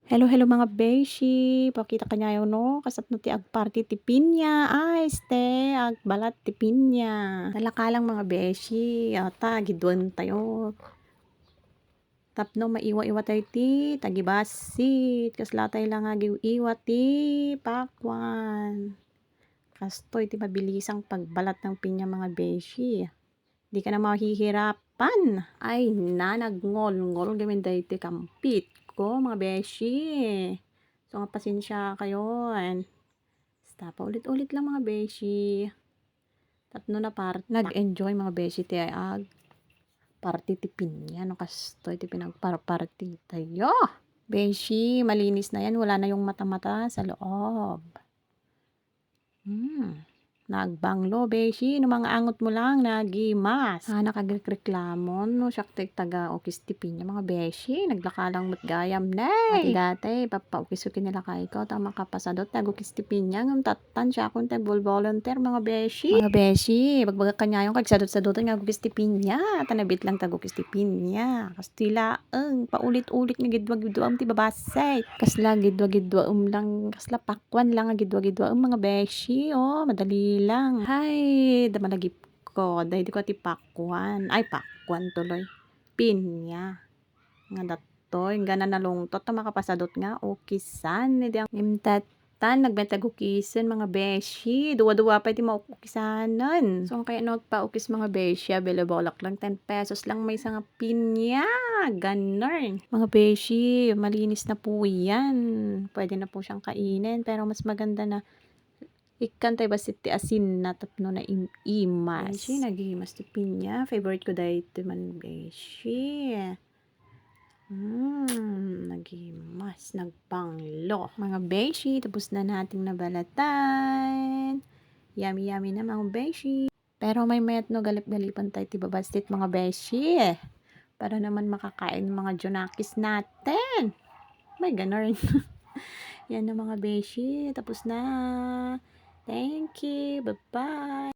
Hello, hello mga beshi. Pakita kanya yun no. Kasat no ti agparty ti pinya. Ay, ste. Agbalat ti pinya. Talakalang mga beshi. Ata, gidwan tayo. Tapno maiwa-iwa tayo ti. Tagibasit. Kaslatay lang agiw-iwa ti. Pakwan. Kastoy ti mabilisang pagbalat ng pinya mga beshi. Di ka na mahihirapan. Ay, nagnagngol-ngol gamin dahi ti kampit ko, mga beshi. So, nga pasensya kayo. And, basta pa ulit-ulit lang mga beshi. Tatno na nag-enjoy mga beshi ti ay party ti pinya. No, kastoy ti pinagparty tayo. Beshi, malinis na yan. Wala na yung mata-mata sa loob. Nagbanglo, beshi. No, mga angot mo lang, nagimas. Nakagreklamon, no, siyak taga okis ti pinya, mga beshi. Naglakalang matgayam, nay. Dati, papaukisukin nila kay ko, tama kapasadot, tag-okis ti pinya, ng tatan siya akong tag-volunteer, mga beshi. Mga beshi, bagbaga kanya yung kagsadot-sadotan, nga okis ti pinya, tanabit lang tag-okis ti pinya. Kastila, paulit-ulit nga gidwa-gidwaam ti babasay. Kasla gidwa-gidwaam lang, kasla pakwan lang nga gidwa-gidwaam, mga beshi, madali lang. Hay, damalagip ko. Dahil di ko ti pakwan. Ay, pakwan tuloy. Pinya. Nga datoy. Nga na nalungtot na makapasadot nga. Ukisan. Hindi ang imtatan. Nagbentag ukisan mga beshi. Duwa-duwa pa iti maukisanan. So, kaya not pa ukis mga beshi. Belabolak lang. 10 pesos lang may isang pinya. Ganon. Mga beshi, malinis na po yan. Pwede na po siyang kainin. Pero mas maganda na ikan tayo basit ti asin na tapno na imas. Beshi, nagimas ti pinya. Favorite ko dahil ito man, beshi. Nagimas, nagbanglo. Mga beshi, tapos na nating nabalatan. Yummy, yummy na mga beshi. Pero may mayat no, galip-galipan tayo ti babastit mga beshi. Para naman makakain mga junakis natin. May ganon. Yan na mga beshi. Tapos na. Thank you. Bye-bye.